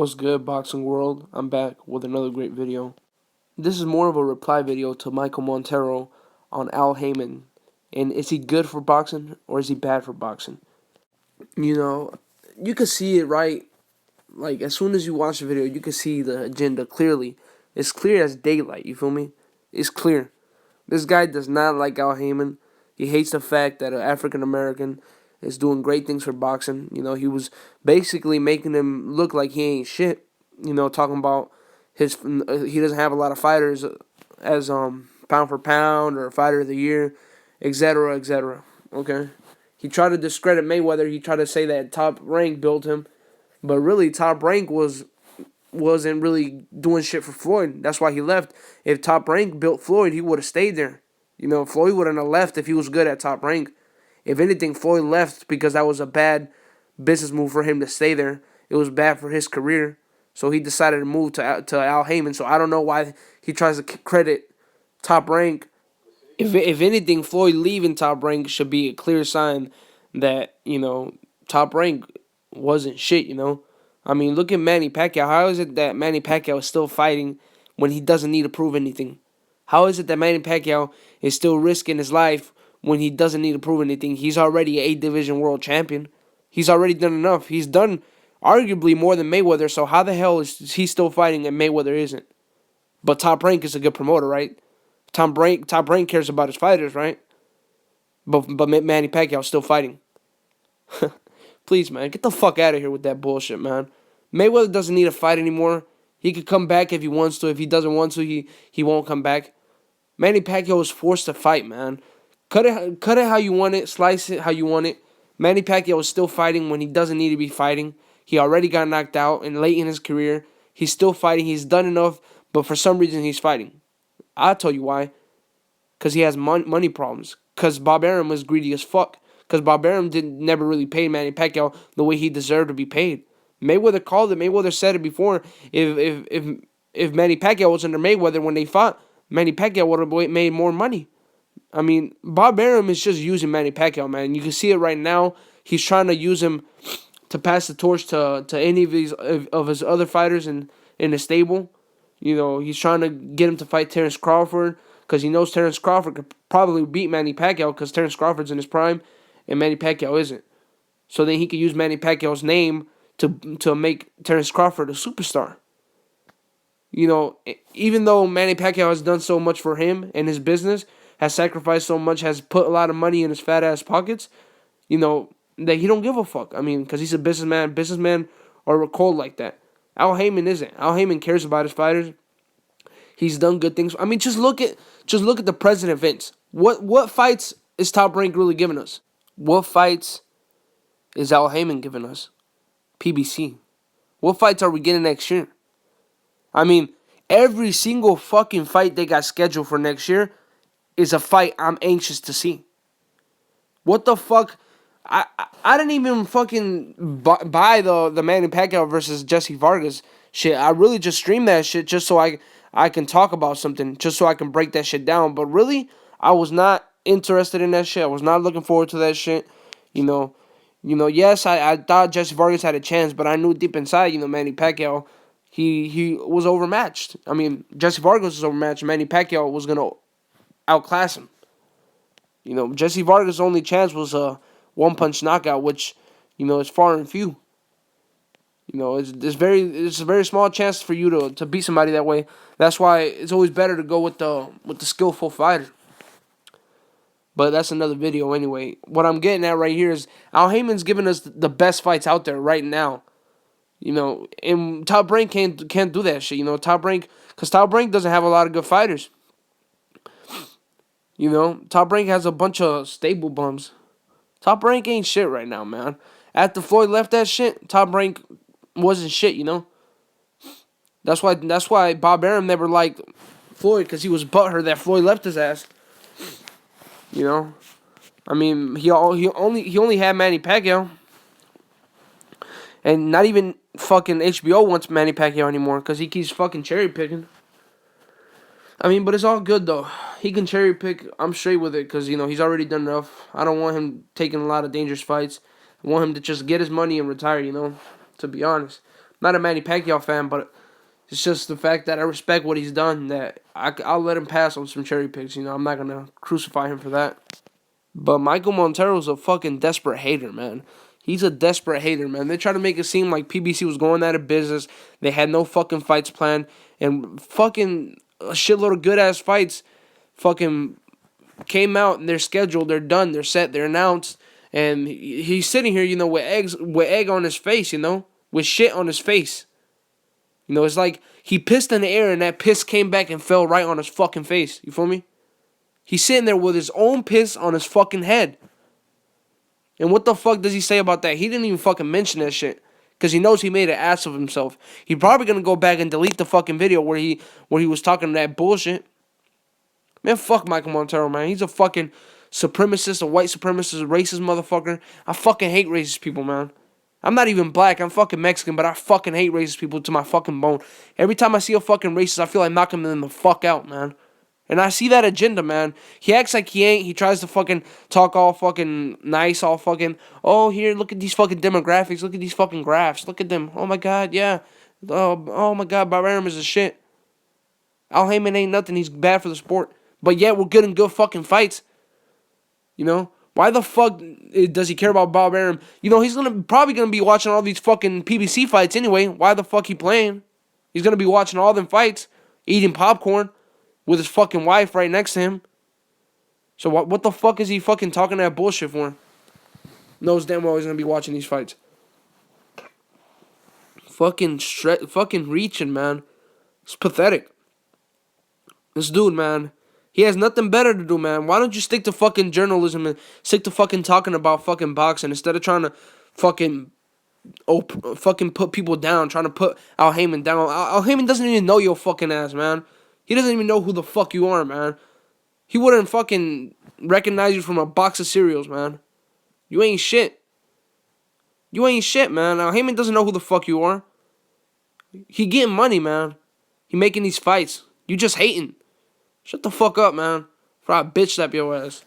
What's good, boxing world? I'm back with another great video. This is more of a reply video to Micheal Montero on Al Haymon. And is he good for boxing or is he bad for boxing? You know, you can see it right. Like, as soon as you watch the video, you can see the agenda clearly. It's clear as daylight, you feel me? It's clear. This guy does not like Al Haymon. He hates the fact that an African American is doing great things for boxing. You know, he was basically making him look like he ain't shit. You know, talking about he doesn't have a lot of fighters as pound for pound or fighter of the year, etc., etc. Okay, he tried to discredit Mayweather. He tried to say that Top Rank built him, but really Top Rank wasn't really doing shit for Floyd. That's why he left. If Top Rank built Floyd, he would have stayed there. You know, Floyd wouldn't have left if he was good at Top Rank. If anything, Floyd left because that was a bad business move for him to stay there. It was bad for his career. So he decided to move to Al Haymon. So I don't know why he tries to credit Top Rank. If anything, Floyd leaving Top Rank should be a clear sign that, you know, Top Rank wasn't shit, you know. I mean, look at Manny Pacquiao. How is it that Manny Pacquiao is still fighting when he doesn't need to prove anything? How is it that Manny Pacquiao is still risking his life when he doesn't need to prove anything? He's already an 8-division world champion. He's already done enough. He's done arguably more than Mayweather, so how the hell is he still fighting and Mayweather isn't? But Top Rank is a good promoter, right? Top Rank cares about his fighters, right? But Manny Pacquiao is still fighting. Please, man, get the fuck out of here with that bullshit, man. Mayweather doesn't need to fight anymore. He could come back if he wants to. If he doesn't want to, he won't come back. Manny Pacquiao was forced to fight, man. Cut it how you want it. Slice it how you want it. Manny Pacquiao is still fighting when he doesn't need to be fighting. He already got knocked out and late in his career. He's still fighting. He's done enough, but for some reason he's fighting. I'll tell you why. Because he has money problems. Because Bob Arum was greedy as fuck. Because Bob Arum never really paid Manny Pacquiao the way he deserved to be paid. Mayweather called it. Mayweather said it before. If Manny Pacquiao was under Mayweather when they fought, Manny Pacquiao would have made more money. I mean, Bob Arum is just using Manny Pacquiao, man. You can see it right now. He's trying to use him to pass the torch to any of his other fighters in the stable. You know, he's trying to get him to fight Terrence Crawford because he knows Terrence Crawford could probably beat Manny Pacquiao because Terrence Crawford's in his prime and Manny Pacquiao isn't. So then he could use Manny Pacquiao's name to make Terrence Crawford a superstar. You know, even though Manny Pacquiao has done so much for him and his business, has sacrificed so much, has put a lot of money in his fat ass pockets, you know, that he don't give a fuck. I mean, because he's a businessman. Businessmen are cold like that. Al Haymon isn't. Al Haymon cares about his fighters. He's done good things. I mean, just look at the present events. What fights is Top Rank really giving us? What fights is Al Haymon giving us? PBC. What fights are we getting next year? I mean, every single fucking fight they got scheduled for next year is a fight I'm anxious to see. What the fuck? I didn't even fucking buy the Manny Pacquiao versus Jesse Vargas shit. I really just streamed that shit just so I can talk about something, just so I can break that shit down. But really, I was not interested in that shit. I was not looking forward to that shit. You know, yes, I thought Jesse Vargas had a chance, but I knew deep inside, Manny Pacquiao, he was overmatched. I mean, Jesse Vargas was overmatched. Manny Pacquiao was going to outclass him. You know, Jesse Vargas' only chance was a one-punch knockout, which, is far and few. You know, it's a very small chance for you to beat somebody that way. That's why it's always better to go with the skillful fighter. But that's another video anyway. What I'm getting at right here is Al Haymon's giving us the best fights out there right now. You know, and Top Rank can't do that shit. You know, because Top Rank doesn't have a lot of good fighters. You know, Top Rank has a bunch of stable bums. Top Rank ain't shit right now, man. After Floyd left that shit, Top Rank wasn't shit, you know. That's why Bob Arum never liked Floyd, because he was butthurt that Floyd left his ass. You know, I mean, he only had Manny Pacquiao, and not even fucking HBO wants Manny Pacquiao anymore because he keeps fucking cherry picking. I mean, but it's all good though. He can cherry pick. I'm straight with it because he's already done enough. I don't want him taking a lot of dangerous fights. I want him to just get his money and retire. To be honest. Not a Manny Pacquiao fan, but it's just the fact that I respect what he's done. That I'll let him pass on some cherry picks. You know, I'm not gonna crucify him for that. But Micheal Montero's a fucking desperate hater, man. He's a desperate hater, man. They try to make it seem like PBC was going out of business. They had no fucking fights planned. And fucking a shitload of good-ass fights fucking came out and they're scheduled. They're done. They're set. They're announced. And he's sitting here, you know, with egg on his face, you know, with shit on his face. You know, it's like he pissed in the air and that piss came back and fell right on his fucking face. You feel me? He's sitting there with his own piss on his fucking head. And what the fuck does he say about that? He didn't even fucking mention that shit. Because he knows he made an ass of himself. He probably gonna go back and delete the fucking video where he was talking that bullshit. Man, fuck Micheal Montero, man. He's a fucking supremacist, a white supremacist, a racist motherfucker. I fucking hate racist people, man. I'm not even black. I'm fucking Mexican, but I fucking hate racist people to my fucking bone. Every time I see a fucking racist, I feel like knocking them the fuck out, man. And I see that agenda, man. He acts like he ain't. He tries to fucking talk all fucking nice, all fucking, oh, here, look at these fucking demographics. Look at these fucking graphs. Look at them. Oh, my God, yeah. Oh my God, Barbarian is a shit. Al Haymon ain't nothing. He's bad for the sport. But yet, we're good in good fucking fights. You know? Why the fuck does he care about Bob Arum? You know, he's probably gonna be watching all these fucking PBC fights anyway. Why the fuck he playing? He's gonna be watching all them fights, eating popcorn with his fucking wife right next to him. So what the fuck is he fucking talking that bullshit for? Knows damn well he's gonna be watching these fights. Fucking reaching, man. It's pathetic. This dude, man. He has nothing better to do, man. Why don't you stick to fucking journalism and stick to fucking talking about fucking boxing instead of trying to fucking put people down, trying to put Al Haymon down. Al Haymon doesn't even know your fucking ass, man. He doesn't even know who the fuck you are, man. He wouldn't fucking recognize you from a box of cereals, man. You ain't shit. You ain't shit, man. Al Haymon doesn't know who the fuck you are. He getting money, man. He making these fights. You just hating. Shut the fuck up, man. Before I bitch slap your ass.